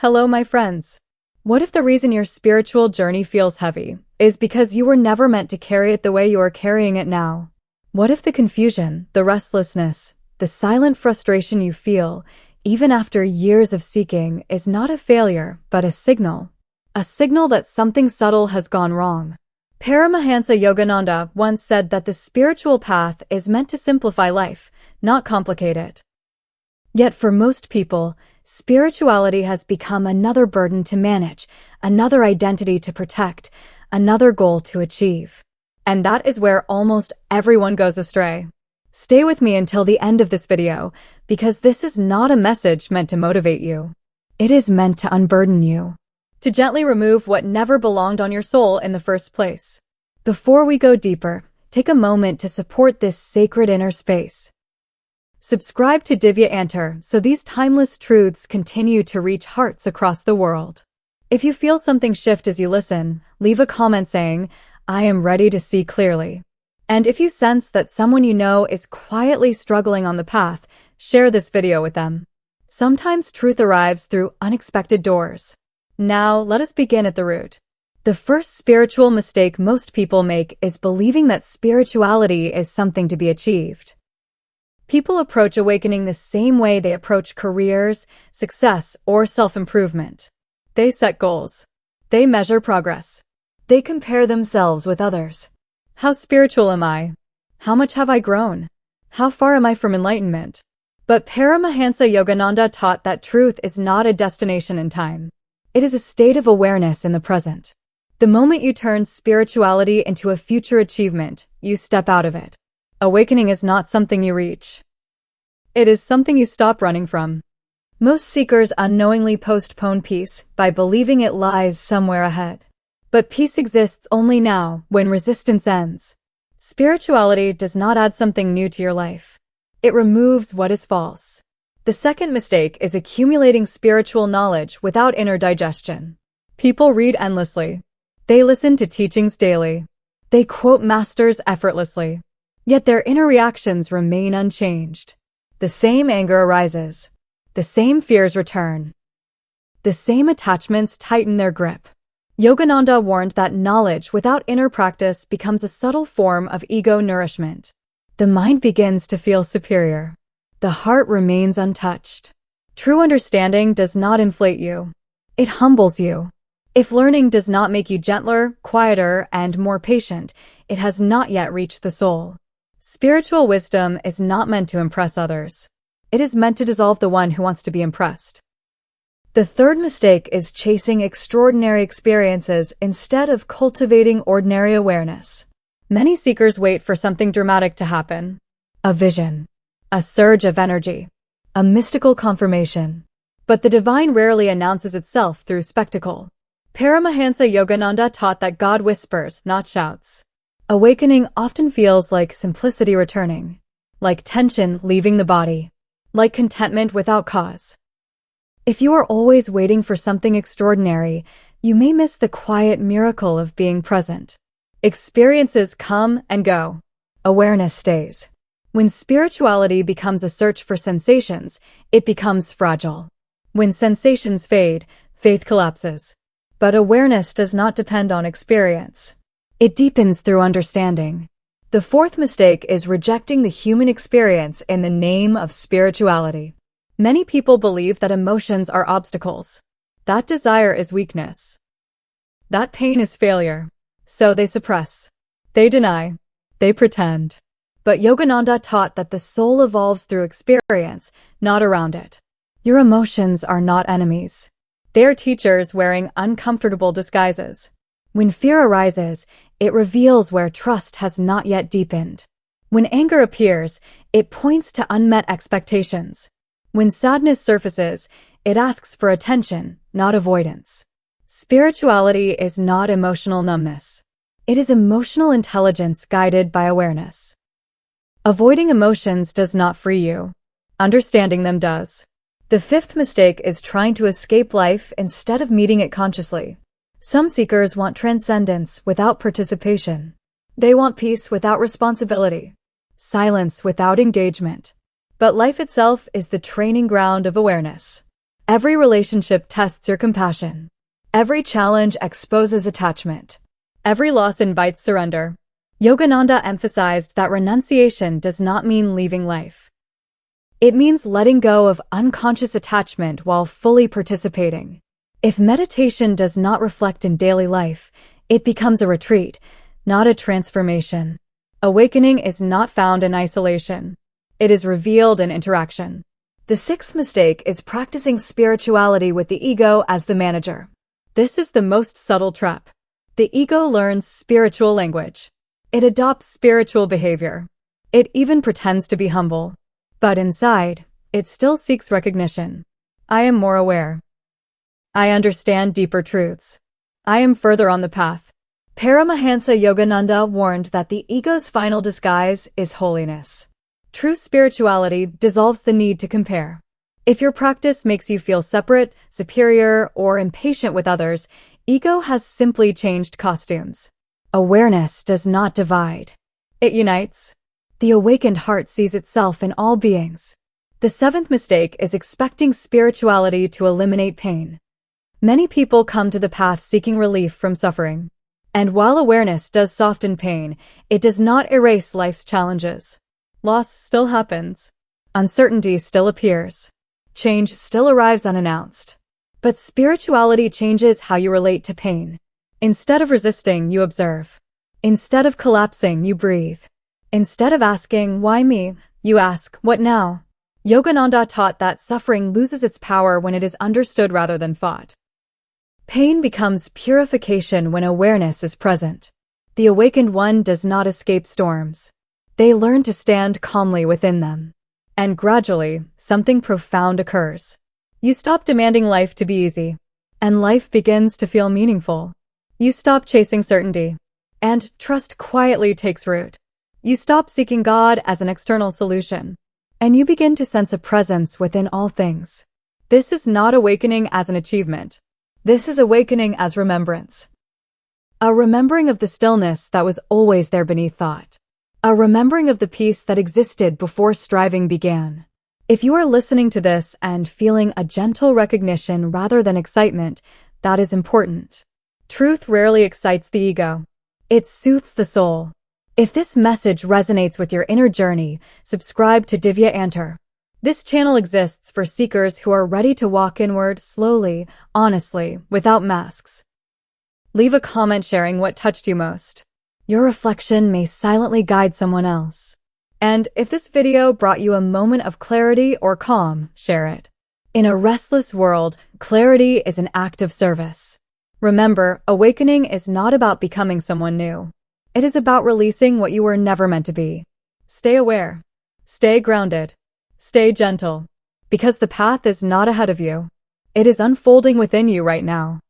Hello, my friends. What if the reason your spiritual journey feels heavy is because you were never meant to carry it the way you are carrying it now? What if the confusion, the restlessness, the silent frustration you feel, even after years of seeking, is not a failure, but a signal? A signal that something subtle has gone wrong. Paramahansa Yogananda once said that the spiritual path is meant to simplify life, not complicate it. Yet for most people, spirituality has become another burden to manage, another identity to protect, another goal to achieve. And that is where almost everyone goes astray. Stay with me until the end of this video, because this is not a message meant to motivate you. It is meant to unburden you, to gently remove what never belonged on your soul in the first place. Before we go deeper, take a moment to support this sacred inner space. Subscribe to Divya Antar so these timeless truths continue to reach hearts across the world. If you feel something shift as you listen, leave a comment saying, "I am ready to see clearly." And if you sense that someone you know is quietly struggling on the path, share this video with them. Sometimes truth arrives through unexpected doors. Now, let us begin at the root. The first spiritual mistake most people make is believing that spirituality is something to be achieved. People approach awakening the same way they approach careers, success, or self-improvement. They set goals. They measure progress. They compare themselves with others. How spiritual am I? How much have I grown? How far am I from enlightenment? But Paramahansa Yogananda taught that truth is not a destination in time. It is a state of awareness in the present. The moment you turn spirituality into a future achievement, you step out of it. Awakening is not something you reach. It is something you stop running from. Most seekers unknowingly postpone peace by believing it lies somewhere ahead. But peace exists only now, when resistance ends. Spirituality does not add something new to your life. It removes what is false. The second mistake is accumulating spiritual knowledge without inner digestion. People read endlessly. They listen to teachings daily. They quote masters effortlessly. Yet their inner reactions remain unchanged. The same anger arises. The same fears return. The same attachments tighten their grip. Yogananda warned that knowledge without inner practice becomes a subtle form of ego nourishment. The mind begins to feel superior. The heart remains untouched. True understanding does not inflate you. It humbles you. If learning does not make you gentler, quieter, and more patient, it has not yet reached the soul. Spiritual wisdom is not meant to impress others. It is meant to dissolve the one who wants to be impressed. The third mistake is chasing extraordinary experiences instead of cultivating ordinary awareness. Many seekers wait for something dramatic to happen. A vision. A surge of energy. A mystical confirmation. But the divine rarely announces itself through spectacle. Paramahansa Yogananda taught that God whispers, not shouts. Awakening often feels like simplicity returning, like tension leaving the body, like contentment without cause. If you are always waiting for something extraordinary, you may miss the quiet miracle of being present. Experiences come and go. Awareness stays. When spirituality becomes a search for sensations, it becomes fragile. When sensations fade, faith collapses. But awareness does not depend on experience. It deepens through understanding. The fourth mistake is rejecting the human experience in the name of spirituality. Many people believe that emotions are obstacles. That desire is weakness. That pain is failure. So they suppress. They deny. They pretend. But Yogananda taught that the soul evolves through experience, not around it. Your emotions are not enemies. They are teachers wearing uncomfortable disguises. When fear arises, it reveals where trust has not yet deepened. When anger appears, it points to unmet expectations. When sadness surfaces, it asks for attention, not avoidance. Spirituality is not emotional numbness. It is emotional intelligence guided by awareness. Avoiding emotions does not free you. Understanding them does. The fifth mistake is trying to escape life instead of meeting it consciously. Some seekers want transcendence without participation. They want peace without responsibility, silence without engagement. But life itself is the training ground of awareness. Every relationship tests your compassion. Every challenge exposes attachment. Every loss invites surrender. Yogananda emphasized that renunciation does not mean leaving life. It means letting go of unconscious attachment while fully participating. If meditation does not reflect in daily life, it becomes a retreat, not a transformation. Awakening is not found in isolation. It is revealed in interaction. The sixth mistake is practicing spirituality with the ego as the manager. This is the most subtle trap. The ego learns spiritual language. It adopts spiritual behavior. It even pretends to be humble. But inside, it still seeks recognition. I am more aware. I understand deeper truths. I am further on the path. Paramahansa Yogananda warned that the ego's final disguise is holiness. True spirituality dissolves the need to compare. If your practice makes you feel separate, superior, or impatient with others, ego has simply changed costumes. Awareness does not divide. It unites. The awakened heart sees itself in all beings. The seventh mistake is expecting spirituality to eliminate pain. Many people come to the path seeking relief from suffering. And while awareness does soften pain, it does not erase life's challenges. Loss still happens. Uncertainty still appears. Change still arrives unannounced. But spirituality changes how you relate to pain. Instead of resisting, you observe. Instead of collapsing, you breathe. Instead of asking, why me, you ask, what now? Yogananda taught that suffering loses its power when it is understood rather than fought. Pain becomes purification when awareness is present. The awakened one does not escape storms. They learn to stand calmly within them. And gradually, something profound occurs. You stop demanding life to be easy, and life begins to feel meaningful. You stop chasing certainty, and trust quietly takes root. You stop seeking God as an external solution, and you begin to sense a presence within all things. This is not awakening as an achievement. This is awakening as remembrance. A remembering of the stillness that was always there beneath thought. A remembering of the peace that existed before striving began. If you are listening to this and feeling a gentle recognition rather than excitement, that is important. Truth rarely excites the ego. It soothes the soul. If this message resonates with your inner journey, subscribe to Divya Antar. This channel exists for seekers who are ready to walk inward slowly, honestly, without masks. Leave a comment sharing what touched you most. Your reflection may silently guide someone else. And if this video brought you a moment of clarity or calm, share it. In a restless world, clarity is an act of service. Remember, awakening is not about becoming someone new. It is about releasing what you were never meant to be. Stay aware. Stay grounded. Stay gentle. Because the path is not ahead of you. It is unfolding within you right now.